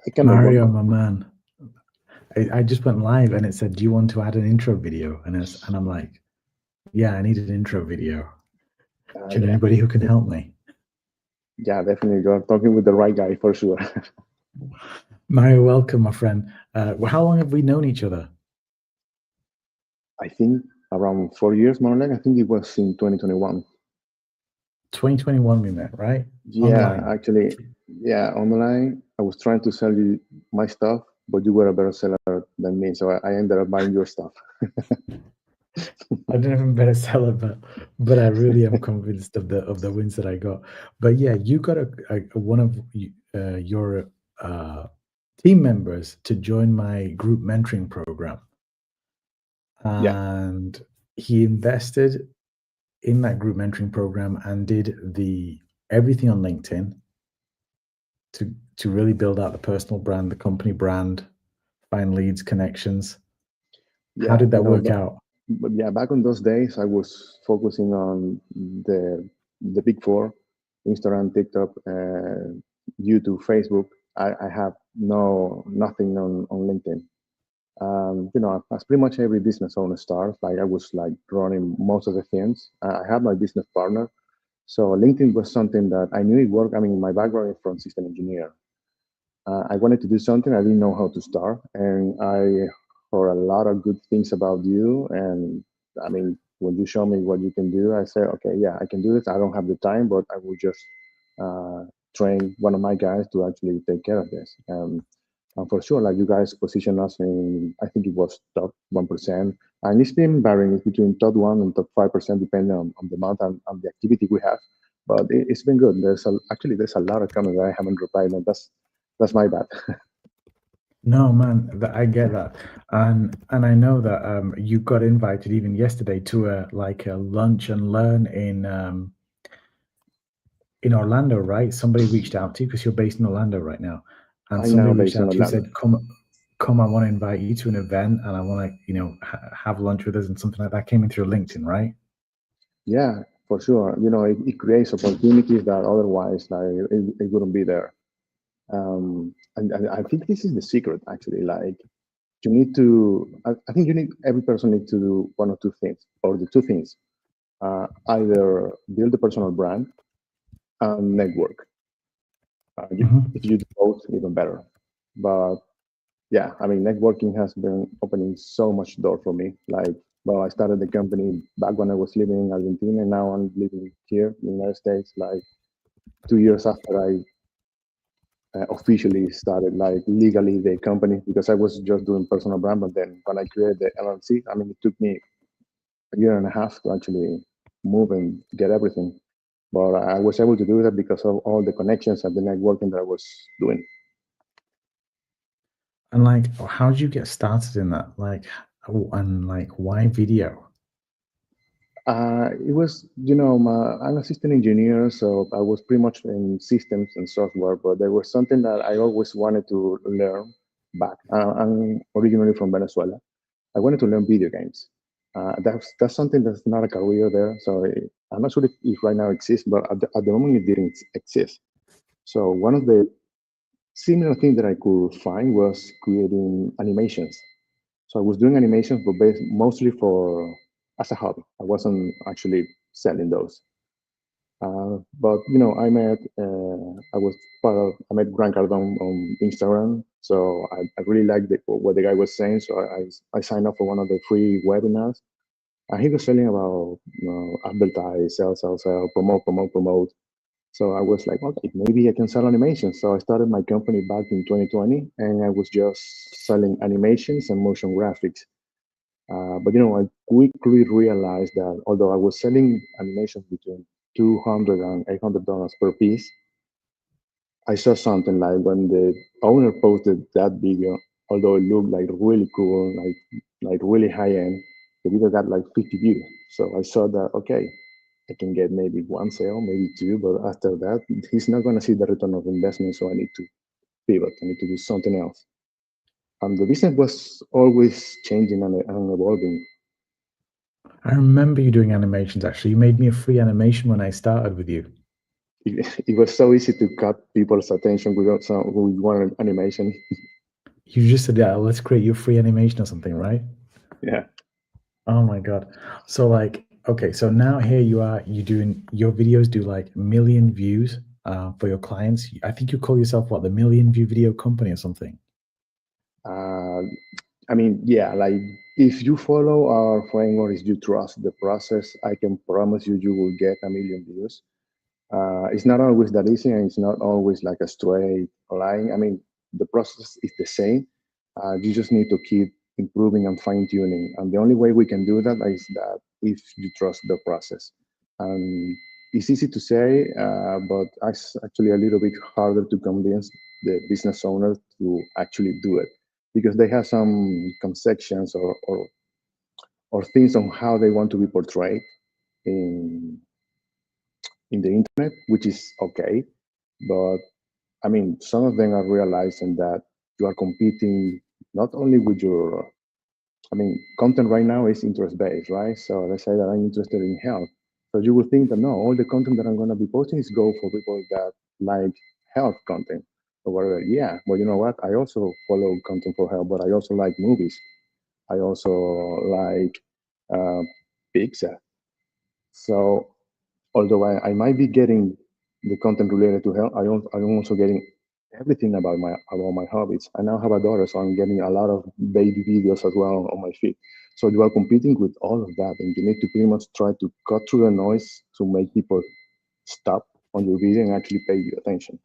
I cannot Mario, remember. my man. I just went live and it said, "Do you want to add an intro video?" And I'm like, "Yeah, I need an intro video. Do you know Yeah, anybody who can help me?" yeah, definitely. You're talking with the right guy for sure. Mario, welcome, my friend. How long have we known each other? I think around 4 years, more or less. I think it was in 2021. 2021 we met, right? Yeah, Online. actually, yeah, online. I was trying to sell you my stuff, but you were a better seller than me, so I ended up buying your stuff. I don't even better sell it, but I really am convinced of the wins that I got. But yeah, you got one of your uh, team members to join my group mentoring program, Yeah, and he invested in that group mentoring program and did the everything on LinkedIn to really build out the personal brand, the company brand, find leads, connections. How yeah, did that work out? but yeah, back on those days, I was focusing on the big four: Instagram, TikTok, YouTube, Facebook. I have nothing on LinkedIn. As pretty much every business owner starts, like I was like running most of the things. I have my business partner, so LinkedIn was something that I knew it worked. I mean, my background is from system engineer. I wanted to do something. I didn't know how to start, and I heard a lot of good things about you. And I mean, when you show me what you can do, I said, okay, yeah, I can do this. I don't have the time, but I will just uh, train one of my guys to actually take care of this. And for sure, like you guys position us in, I think it was top 1%. And it's been varying. It's between top 1 and top 5%, depending on the month and the activity we have. But it's been good. There's a lot of comments that I haven't replied, and that's my bad. No, man, I get that, and I know that you got invited even yesterday to a lunch and learn in Orlando, right? Somebody reached out to you because you're based in Orlando right now, and I'm now somebody reached based in out to you Orlando. said, come, I want to invite you to an event, and I want to, have lunch with us and something like that. Came in through LinkedIn, right? Yeah, for sure. It creates opportunities that otherwise like it wouldn't be there. And I think this is the secret actually. Like you need to, I think every person needs to do one or two things, or the two things. Either build a personal brand and network. If Hmm. you do both, even better. But yeah, I mean, networking has been opening so much door for me. Like, well, I started the company back when I was living in Argentina, and now I'm living here in the United States. Like 2 years after I officially started, like legally the company, because I was just doing personal brand. But then when I created the LLC, I mean, it took me a year and a half to actually move and get everything. But I was able to do that because of all the connections and the networking that I was doing. And like, how did you get started in that? Like, and like, why video? It was, I'm a system engineer, so I was pretty much in systems and software, but there was something that I always wanted to learn back. I'm originally from Venezuela. I wanted to learn video games. That's something that's not a career there, so I'm not sure if right now exists, but at the moment it didn't exist. So one of the similar things that I could find was creating animations. So I was doing animations, but mostly for as a hobby. I wasn't actually selling those. But I met Grant Cardone on Instagram, so I really liked what the guy was saying. So I signed up for one of the free webinars, and he was selling about advertise, sell, promote. So I was like, okay, maybe I can sell animations. So I started my company back in 2020, and I was just selling animations and motion graphics. But I quickly realized that although I was selling animations between 200 and $800 per piece, I saw something like when the owner posted that video, although it looked like really cool, like really high end, the video got like 50 views. So I saw that okay, I can get maybe one sale, maybe two, but after that, he's not going to see the return of investment. So I need to pivot. I need to do something else. The business was always changing and evolving. I remember you doing animations. Actually, you made me a free animation when I started with you. it was so easy to cut people's attention with one animation. You just said, yeah, let's create your free animation or something, right? Yeah. Oh my God. So like, okay, so now here you are, you doing your videos do like 1 million views for your clients. I think you call yourself what, the 1 million view video company or something. I mean, yeah, like if you follow our framework, if you trust the process, I can promise you, you will get 1 million views. It's not always that easy, and it's not always like a straight line. I mean, the process is the same. You just need to keep improving and fine tuning. And the only way we can do that is that if you trust the process. And it's easy to say, but it's actually a little bit harder to convince the business owner to actually do it because they have some conceptions or things on how they want to be portrayed in the internet, which is okay. But I mean, some of them are realizing that you are competing not only with your, I mean, content right now is interest based, right? So let's say that I'm interested in health. So you would think that no, all the content that I'm going to be posting is go for people that like health content or whatever. Yeah, well, you know what? I also follow content for health, but I also like movies. I also like uh, pizza. So although I might be getting the content related to health, I'm also getting everything about my hobbies. I now have a daughter, so I'm getting a lot of baby videos as well on my feed. So you are competing with all of that, and you need to pretty much try to cut through the noise to make people stop on your video and actually pay you attention.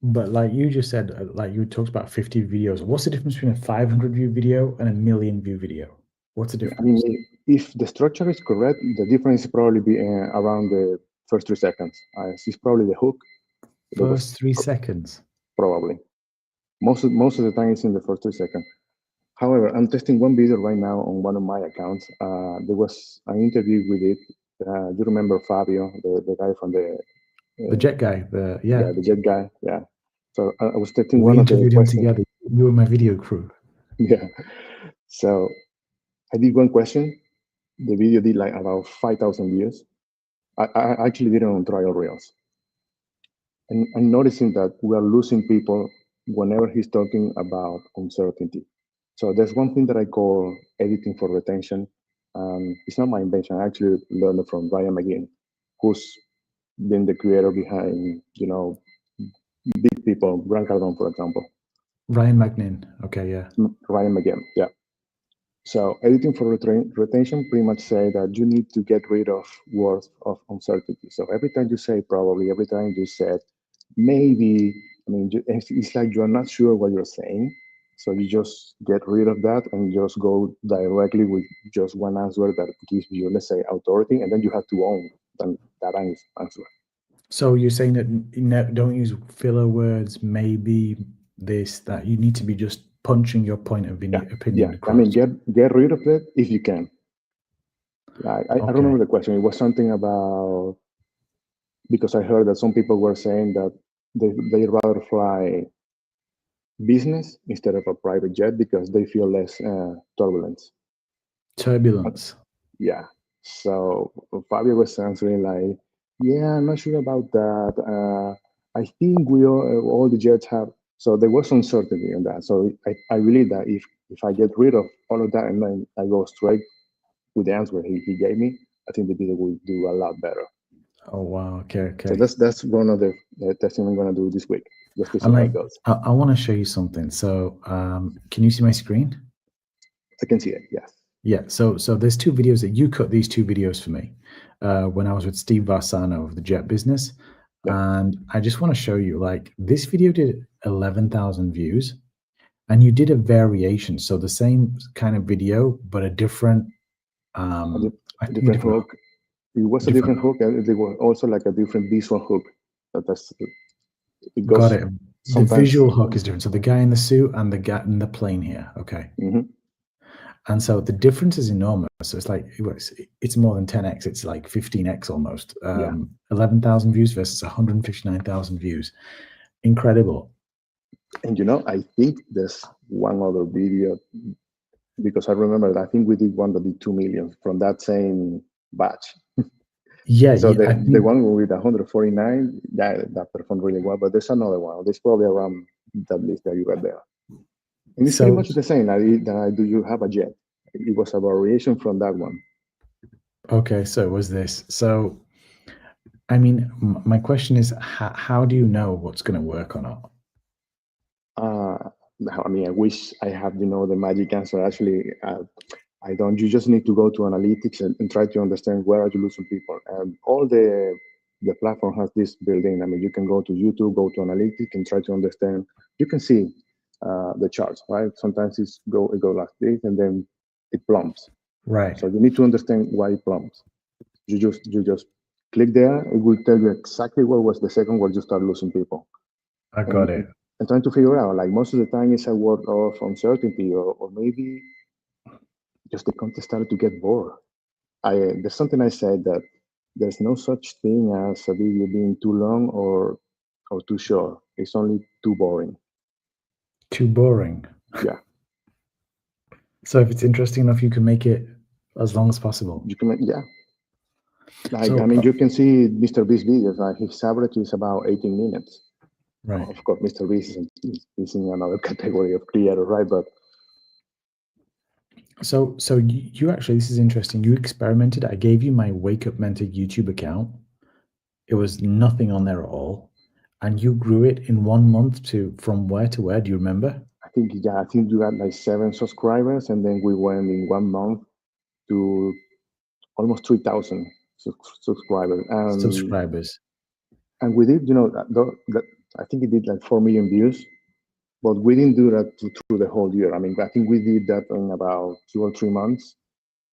But like you just said, like you talked about 50 videos. What's the difference between a 500 view video and a 1 million view video? What's the I mean, difference? if the structure is correct, the difference is probably be around the first 3 seconds. It's probably the hook. That was First 3 seconds. probably most of the time it's in the first 3 seconds. However, I'm testing one video right now on one of my accounts. There was an interview with it. You remember Fabio, the guy from The jet guy, yeah, the jet guy. Yeah. So I was testing we one of the interviewed him questions. together. You were my video crew. Yeah. So I did one question. The video did like about 5,000 views. I actually did it on trial reels. And I'm noticing that we are losing people whenever he's talking about uncertainty. So there's one thing that I call editing for retention. It's not my invention. I actually learned it from Ryan McGinn, who's been the creator behind, big people, Grant Cardone, for example. Ryan McNin. Okay, yeah. Ryan McGinn, yeah. So editing for retention pretty much say that you need to get rid of words of uncertainty. So every time you say probably, every time you said maybe, I mean, it's like you're not sure what you're saying. So you just get rid of that and just go directly with just one answer that gives you, let's say, authority, and then you have to own that answer. So you're saying that don't use filler words, maybe this, that. You need to be just punching your point of opinion across. I mean, get rid of it if you can. I remember the question. It was something about, because I heard that some people were saying that they'd rather fly business instead of a private jet because they feel less turbulence. Yeah. So Fabio was answering like, yeah, I'm not sure about that. I think we all the jets have. So there was uncertainty on that. So I believe that if I get rid of all of that and then I go straight with the answer he gave me, I think the video will do a lot better. Oh wow! Okay. So that's one of the testing I'm gonna do this week, just to see how it goes. I want to show you something. So, can you see my screen? I can see it. Yes. Yeah. So there's 2 videos that you cut these 2 videos for me when I was with Steve Varsano of the Jet Business, and I just want to show you. Like this video did 11,000 views, and you did a variation. So the same kind of video, but a different different hook. It was a different hook, and there was also like a different visual hook. It goes. Got it. The visual hook is different. So the guy in the suit and the guy in the plane here. Okay. And so the difference is enormous. So it's like it's more than 10x. It's like 15x almost. 11,000 views versus 159,000 views. Incredible. And I think there's one other video, because I remember I think we did one that did 2 million from that same batch. Yeah, So I the think one with 149, that performed really well. But there's another one. There's probably around that list that you got there, and it's pretty so. much the same. Do you have a jet? It was a variation from that one. Okay, so it was this. So, I mean, my question is, how do you know what's going to work or not? I mean, I wish I had, the magic answer. Actually, I don't. You just need to go to analytics and try to understand where are you losing people. And all the platform has this built in. I mean, you can go to YouTube, go to analytics, and try to understand. You can see the charts, right? Sometimes it go like this, and then it plumps. Right. So you need to understand why it plumps. You just click there. It will tell you exactly what was the second where you start losing people. I got it. And trying to figure out, like, most of the time it's a word of uncertainty, or maybe just the content started to get bored. There's something I said, that there's no such thing as a video being too long or too short. It's only too boring. Too boring. Yeah. So if it's interesting enough, you can make it as long as possible. You can, yeah. Like, So, I mean, you can see Mr. Beast videos. Like, his average is about 18 minutes. right. Of course, Mr. Beast is in another category of creator, right? But So you actually, this is interesting. You experimented. I gave you my Wake Up Mentor YouTube account. It was nothing on there at all, and you grew it in 1 month from where to where? Do you remember? I think you got like 7 subscribers, and then we went in 1 month to almost 3,000 subscribers. Subscribers. And we did, I think it did like 4 million views, but we didn't do that through the whole year. I mean, I think we did that in about 2 or 3 months.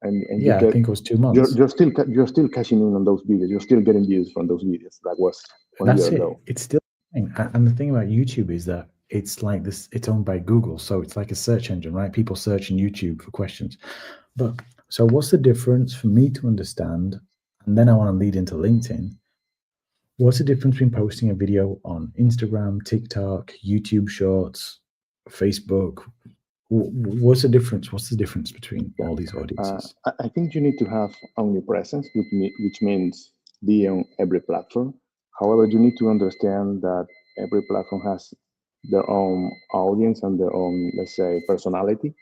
And yeah, I think it was 2 months. You're still cashing in on those videos. You're still getting views from those videos. That was 1 year ago. It's still, and the thing about YouTube is that it's like this. It's owned by Google, so it's like a search engine, right? People search in YouTube for questions. But so, what's the difference for me to understand? And then I want to lead into LinkedIn. What's the difference between posting a video on Instagram, TikTok, YouTube Shorts, Facebook? What's the difference? What's the difference between all these audiences? I think you need to have omnipresence, which means be on every platform. However, you need to understand that every platform has their own audience and their own, let's say, personality.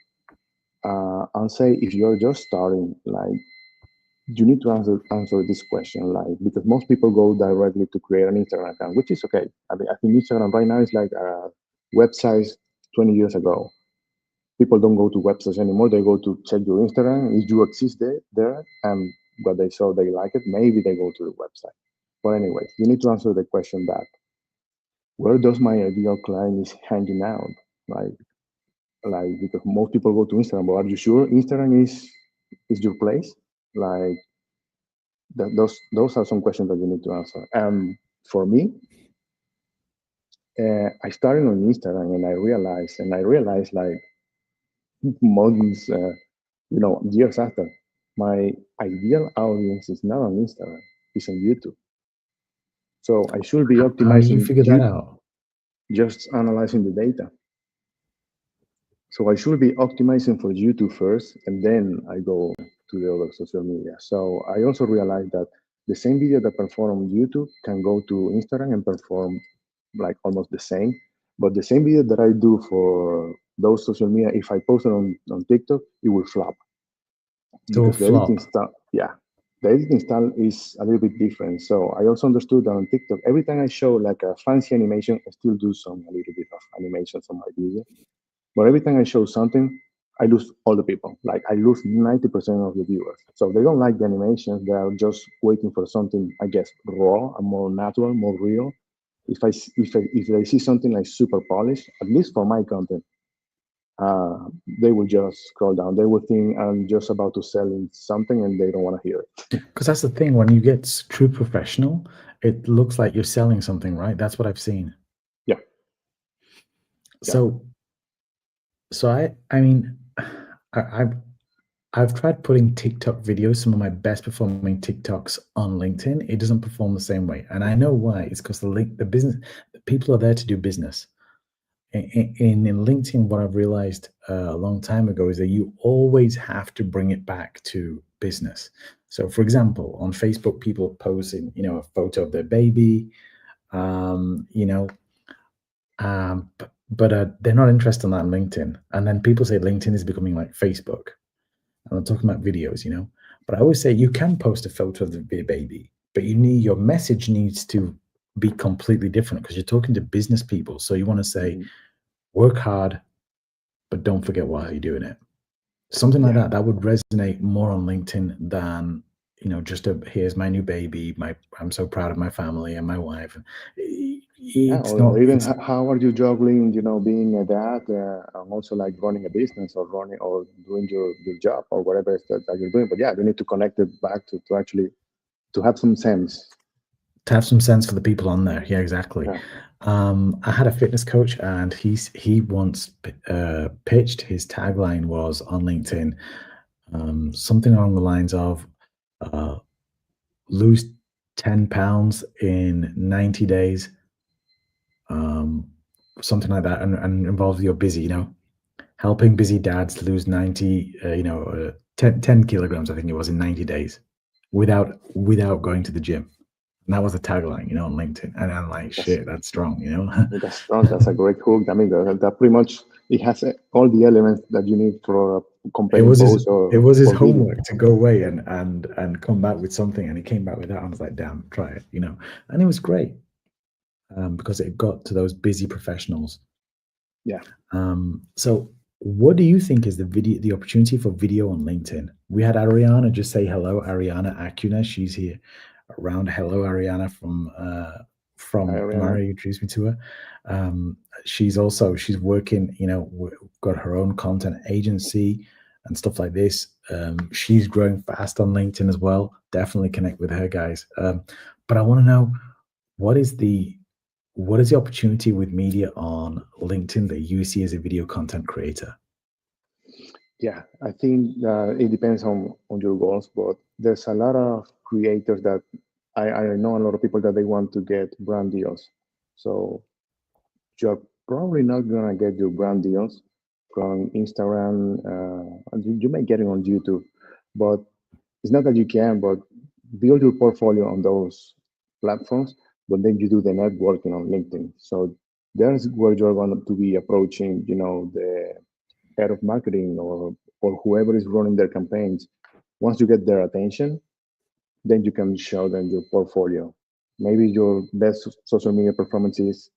And say, if you're just starting, like, you need to answer this question, like, because most people go directly to create an Instagram account, which is okay. I mean, I think Instagram right now is like a website 20 years ago. People don't go to websites anymore. They go to check your Instagram. If you exist there, and what they saw, they like it, maybe they go to the website. But anyways, you need to answer the question that, where does my ideal client is hanging out? Like, because most people go to Instagram, but are you sure Instagram is your place? Like, those are some questions that you need to answer. For me, I started on Instagram, and I realized like months, years after, my ideal audience is not on Instagram; it's on YouTube. So I should be optimizing. How did you figure that out? Just analyzing the data. So I should be optimizing for YouTube first, and then I go to the other social media. So I also realized that the same video that perform on YouTube can go to Instagram and perform like almost the same. But the same video that I do for those social media, if I post it on TikTok, it will flop. Because the editing style, the editing style is a little bit different. So I also understood that on TikTok, every time I show like a fancy animation, I still do a little bit of animations on my video. But every time I show something, I lose all the people. Like, I lose 90% of the viewers. So they don't like the animations. They are just waiting for something, I guess, raw and more natural, more real. If they see something like super polished, at least for my content, they will just scroll down. They will think I'm just about to sell something, and they don't want to hear it. Because that's the thing. When you get true professional, it looks like you're selling something, right? That's what I've seen. Yeah. So I mean, I've tried putting TikTok videos, some of my best performing TikToks, on LinkedIn. It doesn't perform the same way, and I know why. It's because the people are there to do business. In LinkedIn, what I've realized a long time ago is that you always have to bring it back to business. So, for example, on Facebook, people posting, a photo of their baby, you know, but they're not interested in that on LinkedIn. And then people say LinkedIn is becoming like Facebook. And I'm talking about videos, But I always say you can post a photo of the baby, but your message needs to be completely different because you're talking to business people. So you want to say, work hard, but don't forget why you're doing it. Something like that would resonate more on LinkedIn than, just here's my new baby. I'm so proud of my family and my wife. Or even how are you juggling, being a dad and also like running a business or doing your job or whatever it is that you're doing. But you need to connect it back to actually to have some sense. To have some sense for the people on there. Yeah, exactly. Yeah. I had a fitness coach and he once pitched, his tagline was on LinkedIn, something along the lines of lose 10 pounds in 90 days, something like that, and involves you're busy, helping busy dads lose 10 kilograms, I think it was, in 90 days without going to the gym. And that was the tagline, on LinkedIn. And I'm like, shit, that's strong, That's strong. That's a great hook. I mean, that pretty much, it has all the elements that you need for a compelling post. It was his homework to go away and come back with something. And he came back with that. I was like, damn, try it, And it was great because it got to those busy professionals. Yeah. So what do you think is the opportunity for video on LinkedIn? We had Ariana just say hello, Ariana Acuna. She's here around. Hello, Ariana from Mario. You introduced me to her. She's working, got her own content agency and stuff like this. She's growing fast on LinkedIn as well. Definitely connect with her, guys. But I want to know, what is the opportunity with media on LinkedIn that you see as a video content creator? Yeah, I think it depends on your goals, but there's a lot of creators that I know a lot of people that they want to get brand deals. So you're probably not gonna get your brand deals from Instagram. You may get it on YouTube, but it's not that you can, but build your portfolio on those platforms, but then you do the networking on LinkedIn. So there's where you're going to be approaching, the head of marketing or whoever is running their campaigns. Once you get their attention, then you can show them your portfolio. Maybe your best social media performance is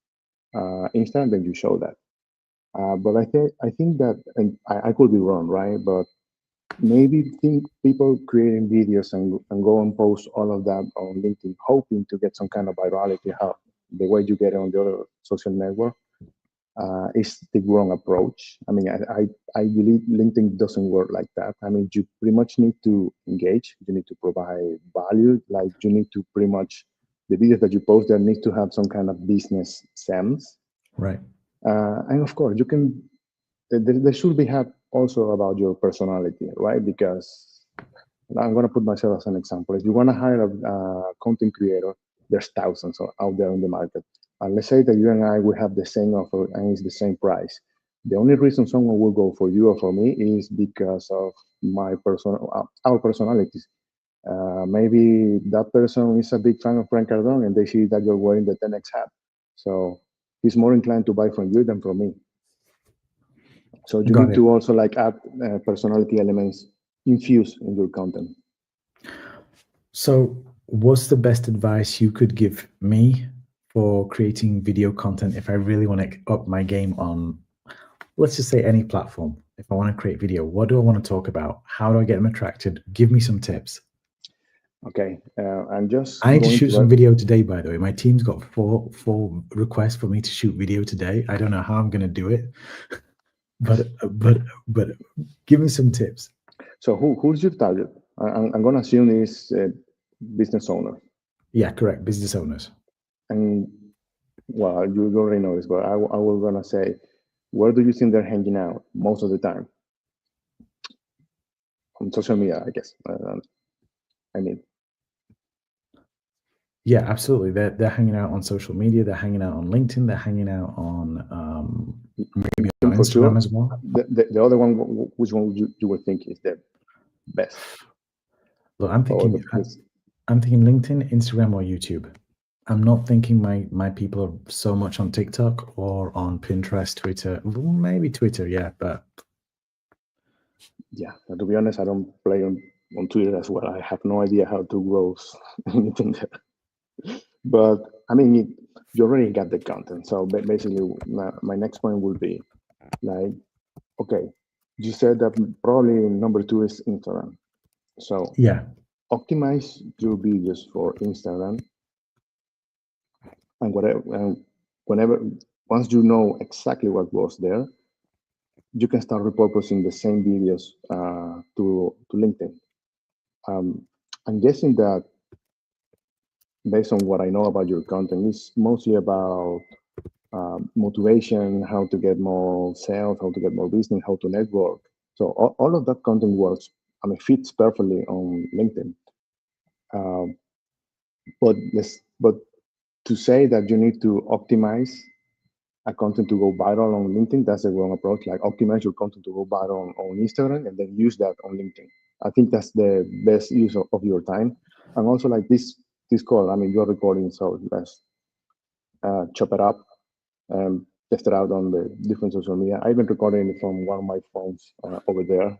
Insta, then you show that. But I think that, and I could be wrong, right? But maybe think people creating videos and go and post all of that on LinkedIn, hoping to get some kind of virality. How the way you get it on the other social network is the wrong approach. I mean, I believe LinkedIn doesn't work like that. I mean, you pretty much need to engage. You need to provide value. Like you need to pretty much, the videos that you post there need to have some kind of business sense. Right. And of course, you can. There should be have also about your personality, right? Because I'm going to put myself as an example. If you want to hire a content creator, there's thousands out there in the market. And let's say that you and I will have the same offer and it's the same price. The only reason someone will go for you or for me is because of our personalities. Maybe that person is a big fan of Grant Cardone and they see that you're wearing the 10X hat. So he's more inclined to buy from you than from me. So you need to also like add personality elements infused in your content. So what's the best advice you could give me for creating video content if I really want to up my game on, let's just say, any platform? If I want to create video, what do I want to talk about? How do I get them attracted? Give me some tips. Okay, I'm just. I need to shoot some video today, by the way. My team's got four requests for me to shoot video today. I don't know how I'm going to do it. But give me some tips. So who's your target? I'm going to assume is business owner. Yeah, correct. Business owners. And well, you already know this, but I was going to say, where do you think they're hanging out most of the time? On social media, I guess. I mean. Yeah, absolutely. They're hanging out on social media. They're hanging out on LinkedIn. They're hanging out on maybe on Instagram as well. The other one, which one you would think is the best? Look, I'm or thinking, I'm thinking LinkedIn, Instagram, or YouTube. I'm not thinking my people are so much on TikTok or on Pinterest, Twitter, maybe Twitter, yeah, but yeah, to be honest, I don't play on Twitter as well. I have no idea how to grow anything there. But I mean, you already got the content. So basically, my next point would be like, okay, you said that probably number 2 is Instagram. So yeah, optimize your videos for Instagram, and whatever, and whenever, once you know exactly what was there, you can start repurposing the same videos to LinkedIn. I'm guessing that based on what I know about your content, it's mostly about motivation, how to get more sales, how to get more business, how to network. So all of that content works. I mean, fits perfectly on LinkedIn. Um, but to say that you need to optimize a content to go viral on LinkedIn, that's the wrong approach. Like optimize your content to go viral on Instagram and then use that on LinkedIn. I think that's the best use of your time. And also like this call, I mean, you're recording, so let's chop it up and test it out on the different social media. I've been recording it from one of my phones over there.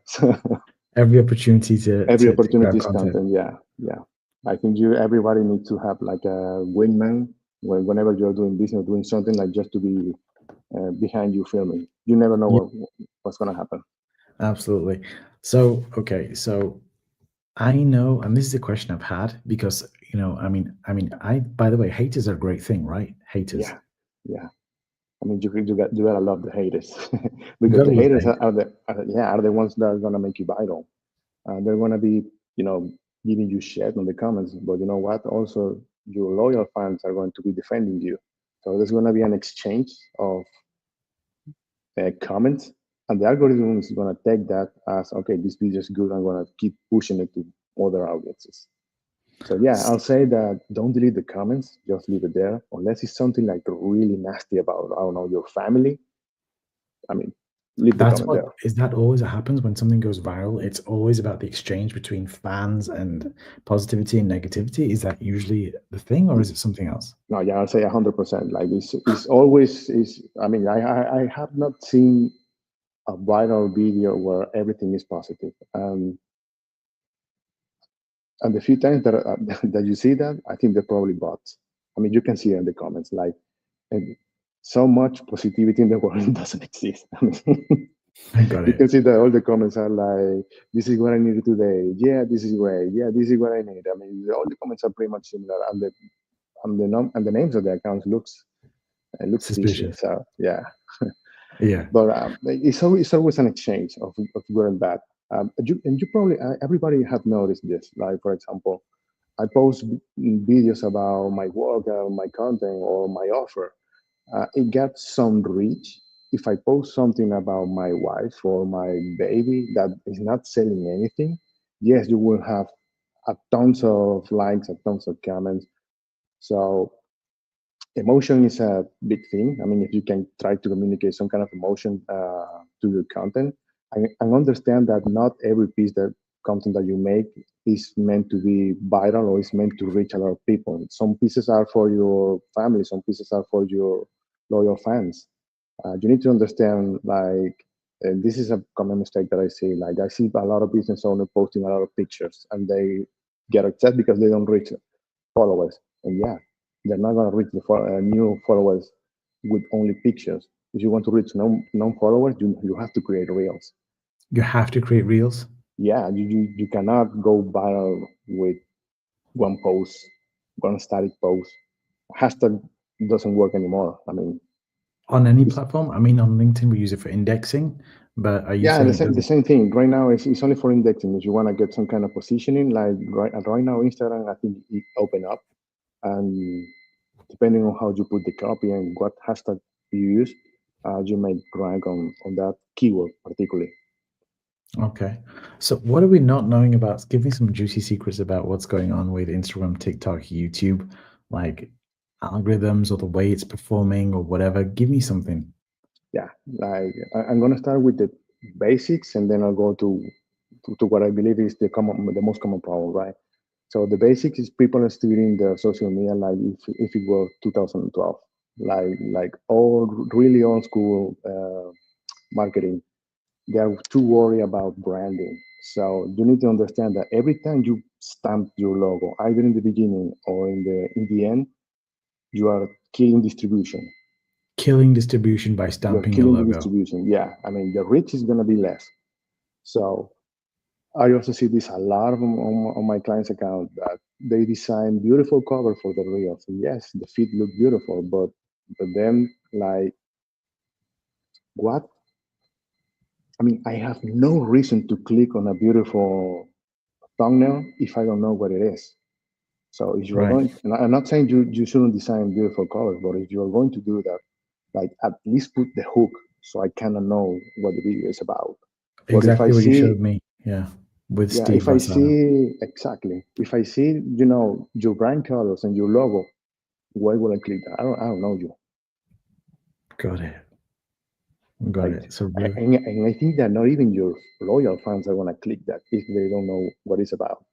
every opportunity Every to opportunity grab is content. content. Yeah. I think everybody needs to have like a wingman whenever you're doing business, doing something, like just to be behind you filming. You never know Yeah, what's going to happen. absolutely. So, okay, so I know, and this is a question I've had because, by the way, haters are a great thing, right? Haters. Yeah. I mean, you gotta love the haters You because gotta the love haters hate. are the ones that are gonna make you viral. They're gonna be, giving you shit on the comments, but you know what? Also, your loyal fans are going to be defending you. So there's gonna be an exchange of comments, and the algorithm is gonna take that as, okay, this video is good. I'm gonna keep pushing it to other audiences. So yeah, I'll say that don't delete the comments, just leave it there, unless it's something like really nasty about, I don't know, your family. I mean, leave the That's comment what there. is that always what happens when something goes viral? It's always about the exchange between fans and positivity and negativity. Is that usually the thing, or is it something else? No, yeah, I'll say 100%. Like it's always is. I mean, I have not seen a viral video where everything is positive. And the few times that that you see that, I think they're probably bots. I mean, you can see it in the comments, like so much positivity in the world doesn't exist. I mean, I got you it. can see that all the comments are like, "This is what I needed today. Yeah, this is great. Yeah, this is what I need." I mean, all the comments are pretty much similar, and the names of the accounts looks fishy. Suspicious. So yeah, Yeah. but it's always an exchange of good and bad. You probably everybody have noticed this. Like for example, I post videos about my work, my content, or my offer. It gets some reach. If I post something about my wife or my baby that is not selling anything, yes, you will have a tons of likes, a tons of comments. So emotion is a big thing. I mean, if you can try to communicate some kind of emotion to your content, and understand that not every piece that content that you make is meant to be viral or is meant to reach a lot of people. Some pieces are for your family, some pieces are for your loyal fans. You need to understand, like, and this is a common mistake that I see. Like, I see a lot of business owners posting a lot of pictures, and they get upset because they don't reach followers. And yeah, they're not going to reach the new followers with only pictures. If you want to reach non-followers, you have to create reels. You have to create reels Yeah, you cannot go viral with one post, one static post. Hashtag doesn't work anymore. I mean, on any platform. I mean, on LinkedIn, we use it for indexing, but are you yeah, saying the it same, the doesn't? same thing. Right now, it's only for indexing. If you want to get some kind of positioning, like right now, Instagram, I think it open up, and depending on how you put the copy and what hashtag you use, you may rank on that keyword particularly. Okay. So what are we not knowing about? Give me some juicy secrets about what's going on with Instagram, TikTok, YouTube, like algorithms or the way it's performing or whatever. Give me something. Yeah, like I'm gonna start with the basics, and then I'll go to to what I believe is the most common problem, right? So the basics is people are studying the social media like if it were 2012, like really old school marketing. They are too worried about branding. So you need to understand that every time you stamp your logo, either in the beginning or in the end, you are killing distribution. Killing distribution by You're stamping your killing the logo. distribution. Yeah, I mean the reach is gonna be less. So I also see this a lot on my clients' account that they design beautiful cover for the reels. Yes, the feed look beautiful, but then like what? I mean, I have no reason to click on a beautiful thumbnail if I don't know what it is. So if you are Right. going, and I'm not saying you shouldn't design beautiful covers, but if you are going to do that, like at least put the hook so I kind of know what the video is about. But if I Exactly what you see, showed me. Yeah. With yeah, Steve if I Vassano. see exactly, if I see, your brand colors and your logo, why would I click that? I don't know you. Got it. Got Like, it. So really, and I think that not even your loyal fans are gonna click that if they don't know what it's about.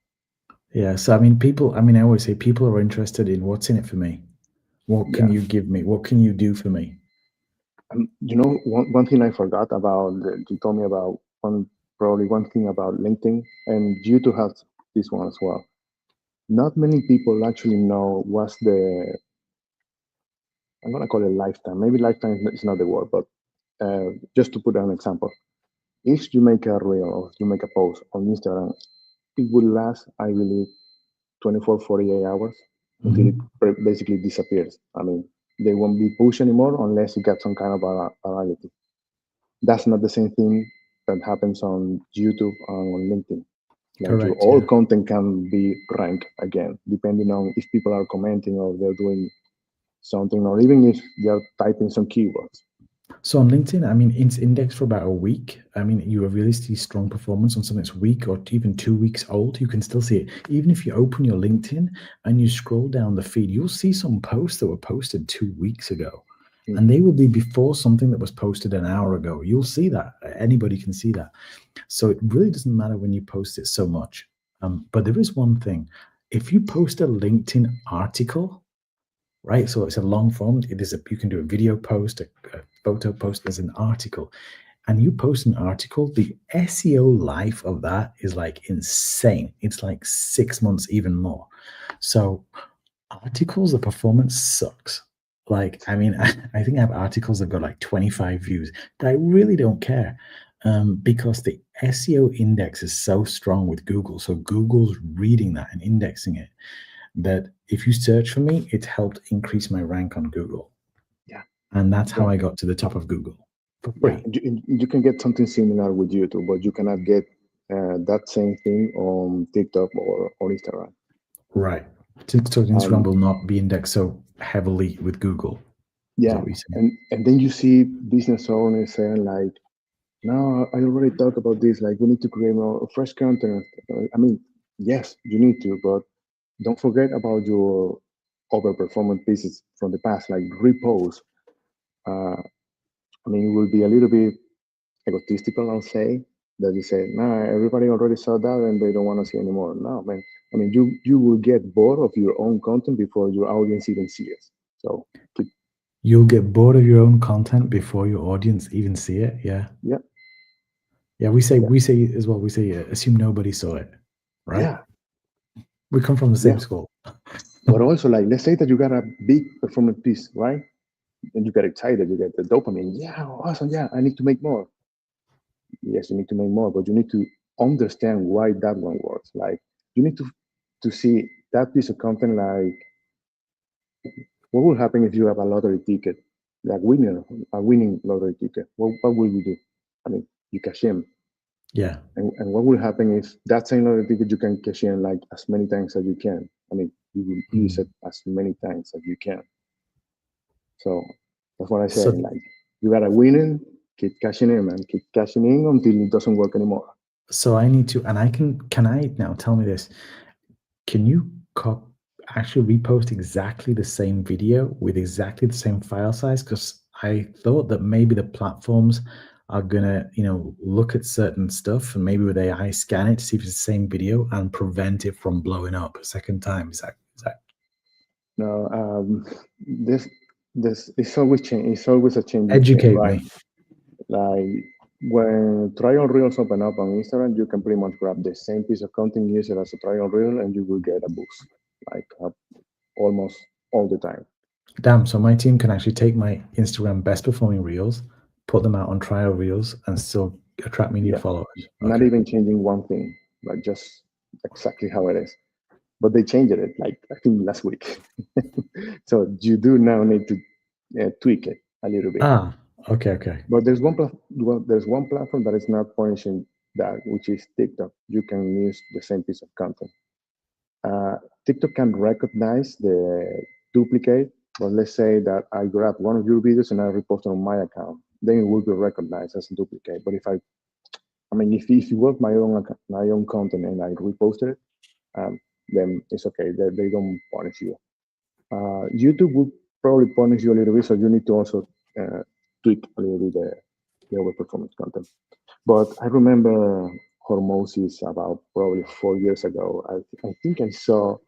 yeah. So I mean, people. I mean, I always say people are interested in what's in it for me. What can Yeah. you give me? What can you do for me? One thing I forgot about, you told me about probably one thing about LinkedIn, and you two have this one as well. Not many people actually know what's I'm going to call it lifetime. Maybe lifetime is not the word, but just to put an example, if you make a reel or you make a post on Instagram, it will last, I believe, 24, 48 hours until it basically disappears. I mean, they won't be pushed anymore unless you get some kind of virality. That's not the same thing that happens on YouTube and on LinkedIn. Like your Correct. old Yeah. content can be ranked again, depending on if people are commenting or they're doing something, or even if they're typing some keywords. So on LinkedIn, I mean, it's indexed for about a week. I mean, you have really see strong performance on something that's a week or even 2 weeks old. You can still see it. Even if you open your LinkedIn and you scroll down the feed, you'll see some posts that were posted 2 weeks ago. And they will be before something that was posted an hour ago. You'll see that. Anybody can see that. So it really doesn't matter when you post it so much. But there is one thing. If you post a LinkedIn article, right? So it's a long form. You can do a video post, a photo post, there's an article. And you post an article, the SEO life of that is like insane. It's like 6 months, even more. So articles, the performance sucks. Like, I mean, I think I have articles that got like 25 views. But I really don't care because the SEO index is so strong with Google. So Google's reading that and indexing it, that if you search for me, it's helped increase my rank on Google. Yeah. And that's how I got to the top of Google for free. Yeah, you can get something similar with YouTube, but you cannot get that same thing on TikTok or Instagram. Right. TikTok and Instagram will not be indexed so heavily with Google. Yeah, and then you see business owners saying like, "No, I already talked about this. Like, we need to create more fresh content." I mean, yes, you need to, but don't forget about your overperforming pieces from the past, like repost. I mean, it will be a little bit egotistical, I'll say, that you say, "Nah, everybody already saw that and they don't want to see anymore." No, man. I mean, you will get bored of your own content before your audience even sees it. So you'll get bored of your own content before your audience even see it. Yeah. Yeah. Yeah. We say as well. We say assume nobody saw it. Right. Yeah. We come from the same school. But also, like, let's say that you got a big performance piece, right? And you get excited, you get the dopamine. Yeah, awesome. Yeah, I need to make more. Yes, you need to make more, but you need to understand why that one works. Like, you need to see that piece of content. Like, what will happen if you have a lottery ticket, like a winning lottery ticket? What will you do? I mean, you cash in. Yeah. And what will happen if that same lottery ticket you can cash in like as many times as you can? I mean, you will use it as many times as you can. So that's what I say. Like, you gotta win it, keep cashing in, man. Keep cashing in until it doesn't work anymore. So I need to, and can I now tell me this? Can you actually repost exactly the same video with exactly the same file size? Because I thought that maybe the platforms are gonna, look at certain stuff and maybe with AI scan it to see if it's the same video and prevent it from blowing up a second time. Is that No, this it's always change. It's always a changing thing, educate right? me? Like when trial reels open up on Instagram, you can pretty much grab the same piece of content, use it as a trial reel, and you will get a boost, like almost all the time. Damn, so my team can actually take my Instagram best performing reels, put them out on trial reels, and still attract me new Yeah. followers. Not Okay. even changing one thing, like just exactly how it is. But they changed it, like I think last week. So you do now need to tweak it a little bit. Ah, okay. But there's one platform that is not punishing that, which is TikTok. You can use the same piece of content. TikTok can recognize the duplicate, but let's say that I grab one of your videos and I repost it on my account, then it will be recognized as a duplicate. But if you work my own content and I repost it, then it's okay. They don't punish you. YouTube will probably punish you a little bit, so you need to also tweak a little bit the overperformance content. But I remember Hormosis about probably 4 years ago. I think I saw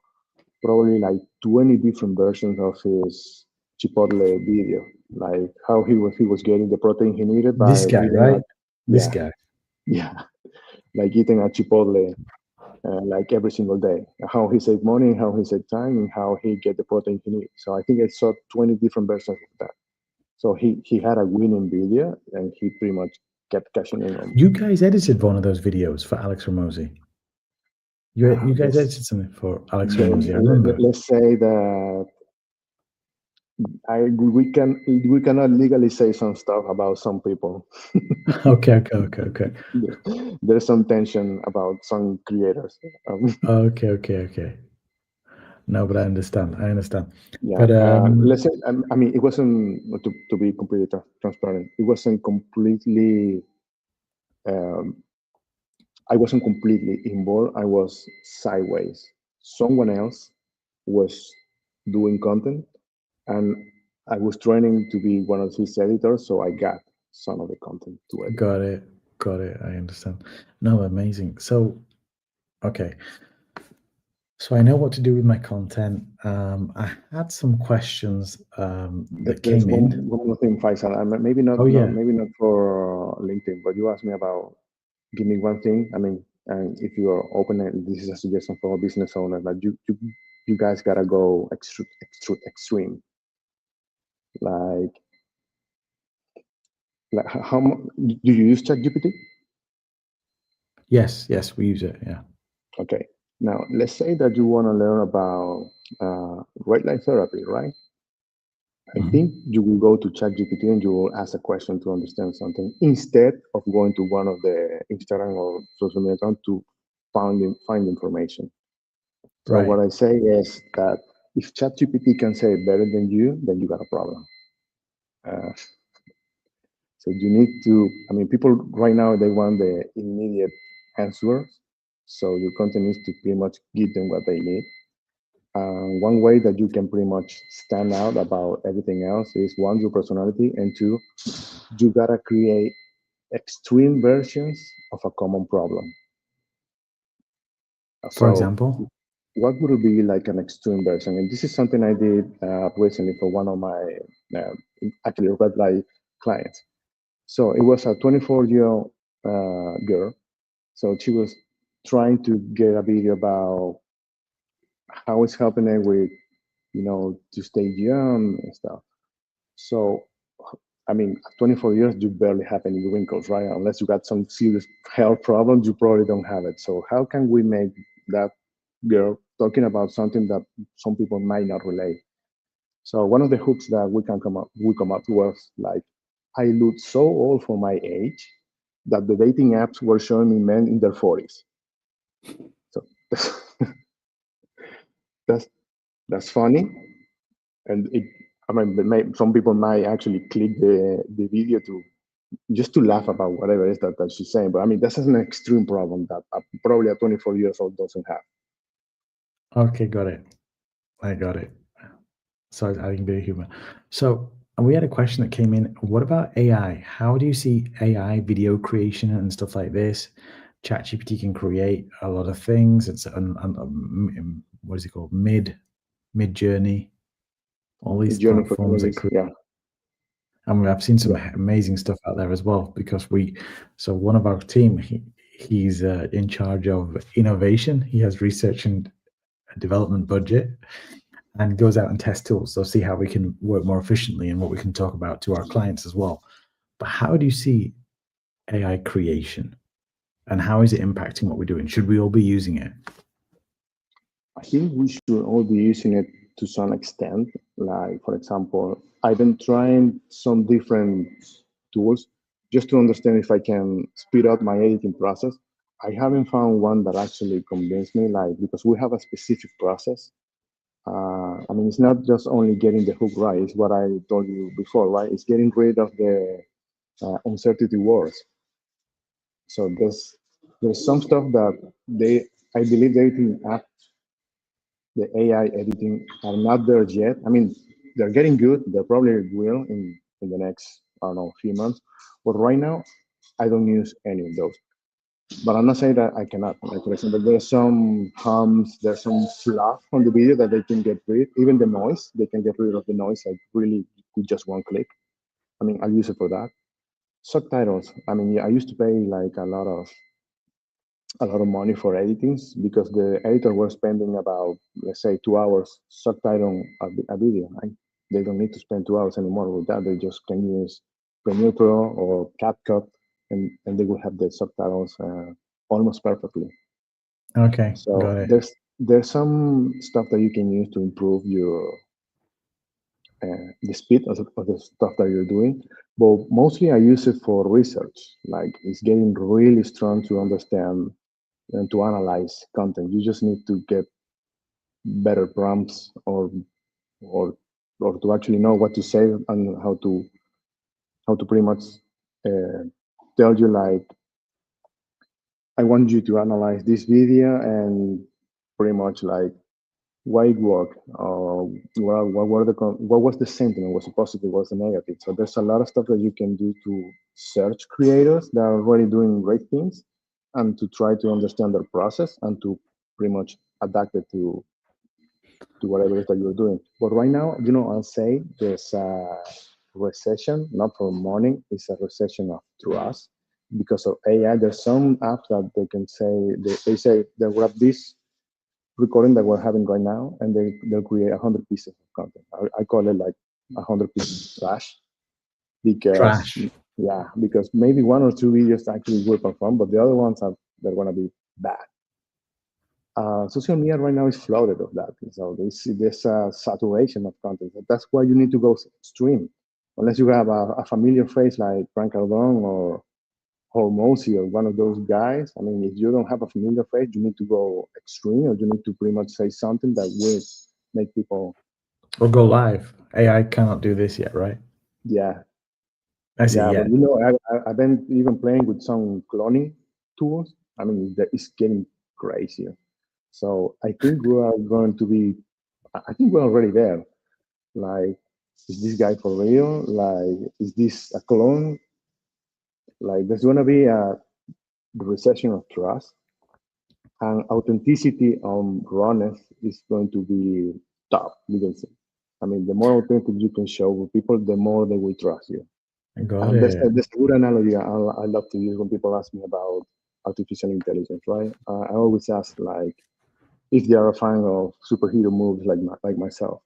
probably like 20 different versions of his Chipotle video, like how he was getting the protein he needed by This guy, eating right? This yeah guy. yeah like eating a Chipotle like every single day. How he saved money, how he saved time, and how he get the protein he needs. So I think I saw 20 different versions of that. So he had a winning video, and he pretty much kept cashing in on. You guys edited one of those videos for Alex Ramosi. You guys Let's, edited something for Alex Ramosi. I remember. let's say that we cannot legally say some stuff about some people. Okay. There's some tension about some creators. Okay. No, but I understand. Yeah, But let's say it wasn't to be completely transparent. It wasn't completely. Um, I wasn't completely involved. I was sideways. Someone else was doing content, and I was training to be one of his editors, so I got some of the content to edit. got it. I understand. No, amazing. So, okay. So I know what to do with my content. I had some questions that There's came in. one more thing, Faisal. Maybe not, Oh yeah. maybe not for LinkedIn, but you asked me about give me one thing. And if you are open, and this is a suggestion for a business owner, that you guys gotta go extreme. Like how do you use ChatGPT? Yes, we use it. Yeah. Okay. Now let's say that you want to learn about right light therapy, right? I think you will go to ChatGPT and you will ask a question to understand something instead of going to one of the Instagram or social media account to find information. So Right. what I say is that if ChatGPT can say it better than you, then you got a problem. So you need to. People right now they want the immediate answers. So your content needs to pretty much give them what they need. One way that you can pretty much stand out about everything else is one, your personality, and two, you gotta create extreme versions of a common problem. For So, example. what would it be like an extreme version? And this is something I did recently for one of my actually red light clients. So it was a 24-year-old girl. So she was trying to get a video about how it's helping her with to stay young and stuff. So, at 24 years, you barely have any wrinkles, right? Unless you got some serious health problems, you probably don't have it. So, how can we make that girl talking about something that some people might not relate? So, one of the hooks that we come up was like, I look so old for my age that the dating apps were showing me men in their 40s. So, that's funny, and some people might actually click the video to just to laugh about whatever it is that she's saying. But that's an extreme problem that probably a 24 years old doesn't have. Okay, got it. I got it. So I think very human. So And we had a question that came in. What about AI? How do you see AI video creation and stuff like this? ChatGPT can create a lot of things. It's what is it called? Mid-Journey. All these Journey for platforms that images, create. yeah. And I've seen some Yeah. amazing stuff out there as well, because so one of our team, he's in charge of innovation. He has research and development budget and goes out and tests tools. So see how we can work more efficiently and what we can talk about to our clients as well. But how do you see AI creation and how is it impacting what we're doing? Should we all be using it? I think we should all be using it to some extent. Like, for example, I've been trying some different tools just to understand if I can speed up my editing process. I haven't found one that actually convinced me, like, because we have a specific process. I mean, it's not just only getting the hook right, it's what I told you before, right? It's getting rid of the uncertainty words. So there's some stuff that I believe the editing app, the AI editing are not there yet. I mean, they're getting good. They probably will in the next, I don't know, few months. But right now, I don't use any of those. But I'm not saying that I cannot. Like, for example, there's some hums, there's some fluff on the video that they can get rid. Even the noise, they can get rid of the noise like really with just one click. I mean, I use it for that. Subtitles. I mean, yeah, I used to pay like a lot of money for editings because the editor was spending about, let's say, 2 hours subtitling a video. Right? They don't need to spend 2 hours anymore with that. They just can use Premiere Pro or CapCut, and they will have the subtitles almost perfectly. Okay, So got it. there's some stuff that you can use to improve your the speed of the stuff that you're doing. But mostly I use it for research. Like it's getting really strong to understand and to analyze content. You just need to get better prompts or or to actually know what to say and how to pretty much uh, tell you like I want you to analyze this video and pretty much like why it worked, what was the sentiment, was it positive, was it negative. So there's a lot of stuff that you can do to search creators that are already doing great things and to try to understand their process and to pretty much adapt it to whatever it is that you're doing. But right now, I'll say there's a recession, not for morning, it's a recession of trust because of AI. There's some apps that they can say, they say they grab this recording that we're having right now and they'll create 100 pieces of content. I call it like 100 pieces of trash because, Trash. yeah, because maybe one or two videos actually will perform, but the other ones they're going to be bad. Social media right now is flooded of that. So there's a saturation of content. That's why you need to go stream. Unless you have a familiar face like Frank Cardone or Hormozy or one of those guys. I mean, if you don't have a familiar face, you need to go extreme or you need to pretty much say something that will make people. Or go live. AI cannot do this yet, right? Yeah. I see, Yeah, yeah. but I've been even playing with some cloning tools. I mean, it's getting crazier. So I think we are going to be, I think we're already there. Like, is this guy for real? Like, is this a clone? Like, there's going to be a recession of trust and authenticity on rawness is going to be top. Because, I mean, the more authentic you can show with people, the more they will trust you. Got And it. that's a good analogy I love to use when people ask me about artificial intelligence, right? I always ask, like, if they are a fan of superhero movies like myself.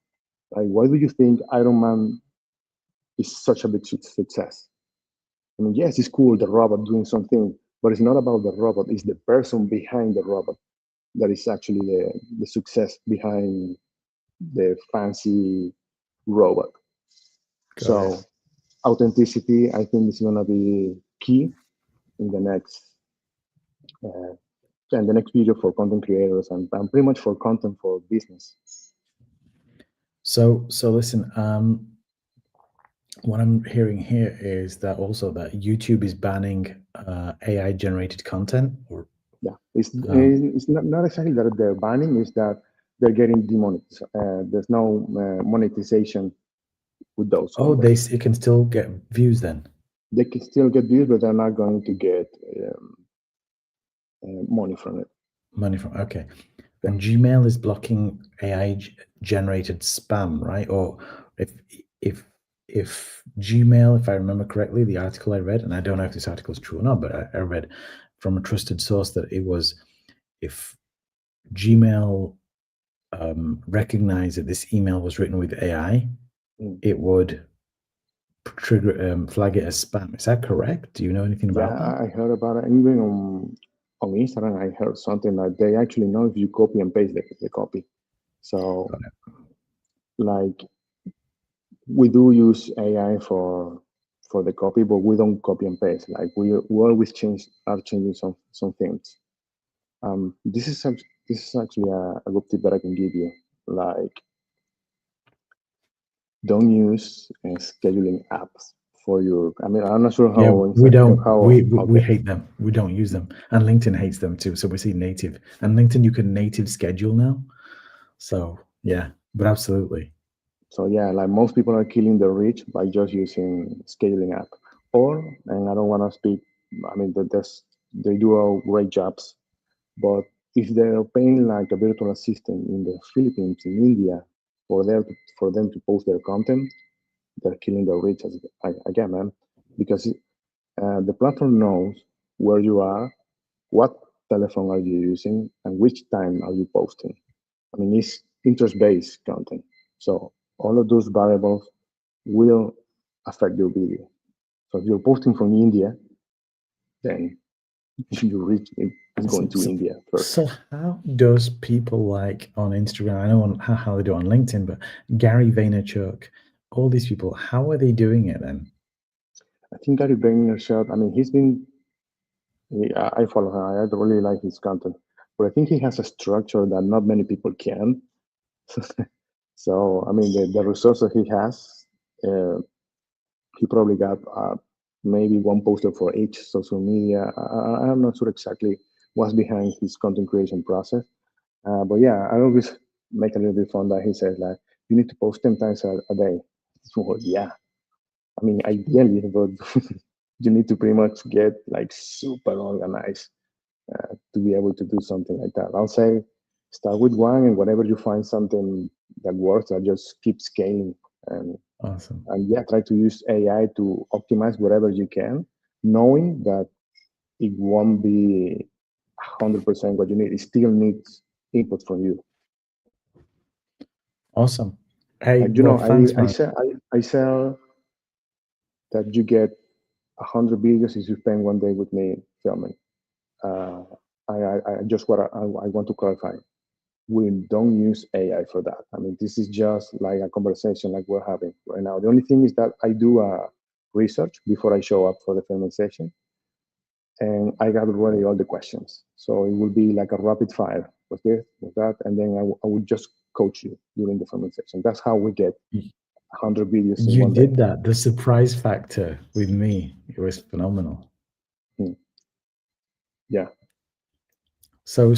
Like, why do you think Iron Man is such a big success? I mean, yes, it's cool, the robot doing something, but it's not about the robot, it's the person behind the robot that is actually the success behind the fancy robot. Got it. So authenticity, I think, is going to be key in the next and the next video for content creators and pretty much for content for business. So listen, what I'm hearing here is that also that YouTube is banning AI generated content, or Yeah, it's not exactly that they're banning, it's that they're getting demonetized. There's no monetization with those Oh, contacts. it can still get views then. They can still get views, but they're not going to get money from it. Money from, okay. And Gmail is blocking AI generated spam, right? Or if Gmail, if I remember correctly, the article I read, and I don't know if this article is true or not, but I read from a trusted source that it was, if Gmail recognized that this email was written with AI, it would trigger flag it as spam. Is that correct? Do you know anything about that? I heard about it. Even on Instagram, I heard something like they actually know if you copy and paste the copy. So, like, we do use AI for the copy, but we don't copy and paste. Like, we always are changing some things. This is actually a good tip that I can give you. Like, don't use scheduling apps for your. I mean, I'm not sure how. Yeah, we don't. We okay. hate them. We don't use them, and LinkedIn hates them too. So we see native, and LinkedIn you can native schedule now. So yeah, but absolutely. So yeah, like most people are killing their reach by just using scheduling app. Or, and I don't want to speak. I mean, they do all great jobs, but if they're paying like a virtual assistant in the Philippines, in India, for them to post their content, they're killing their reach again, man, because the platform knows where you are, what telephone are you using, and which time are you posting. I mean, it's interest-based content, so all of those variables will affect your video. So if you're posting from India, then your reach is going to India first. So how does people like on Instagram, I know how they do on LinkedIn, but Gary Vaynerchuk, all these people, how are they doing it then? I think Gary Vaynerchuk, I mean, I follow him. I really like his content, but I think he has a structure that not many people can. So, I mean, the resources he has, he probably got maybe one poster for each social media. I'm not sure exactly what's behind his content creation process. But yeah, I always make a little bit fun that he says like, you need to post 10 times a day. So yeah, I mean, ideally, but you need to pretty much get like super organized to be able to do something like that. I'll say start with one, and whenever you find something that works, I just keep scaling. Awesome. And yeah, try to use AI to optimize whatever you can, knowing that it won't be 100% what you need. It still needs input from you. Awesome. Hey, You well, know, thanks, I sell that you get 100 videos if you spend one day with me filming. I just what I want to clarify. We don't use AI for that. I mean, this is just like a conversation like we're having right now. The only thing is that I do research before I show up for the filming session, and I got already all the questions. So it will be like a rapid fire with this, with that, and then I will just coach you during the filming session. That's how we get 100 videos in one day. You did that. The surprise factor with me, it was phenomenal. Yeah. So,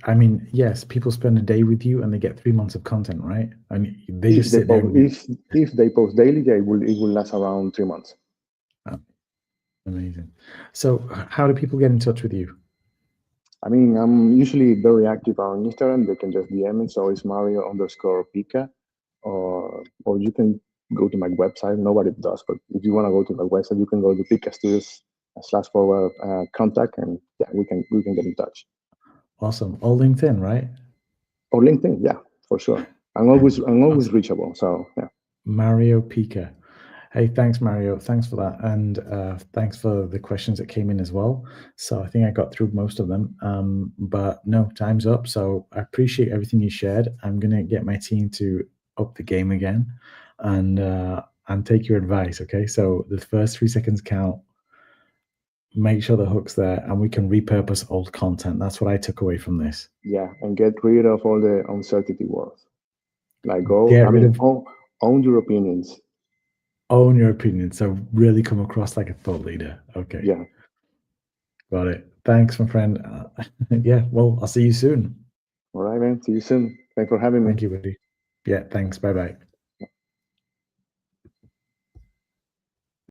I mean, yes, people spend a day with you and they get 3 months of content, right? I mean, they just sit there. If they post daily, yeah, it will last around 3 months. Oh, amazing. So, how do people get in touch with you? I mean, I'm usually very active on Instagram. They can just DM me. So it's Mario_Pica, or you can go to my website. Nobody does, but if you want to go to my website, you can go to Pica Studios / contact, and yeah, we can get in touch. Awesome. Or LinkedIn, right? Or LinkedIn, yeah, for sure. I'm always awesome. Reachable. So yeah. Mario Pica. Hey, thanks, Mario. Thanks for that. And thanks for the questions that came in as well. So I think I got through most of them. But no, time's up. So I appreciate everything you shared. I'm going to get my team to up the game again and take your advice. Okay. So the first 3 seconds count. Make sure the hook's there and we can repurpose old content. That's what I took away from this. Yeah. And get rid of all the uncertainty words. Like own your opinions. Own your opinion. So really come across like a thought leader. Okay. Yeah. Got it. Thanks, my friend. Yeah, well, I'll see you soon. All right, man. See you soon. Thanks for having me. Thank you, buddy. Yeah, thanks. Bye-bye.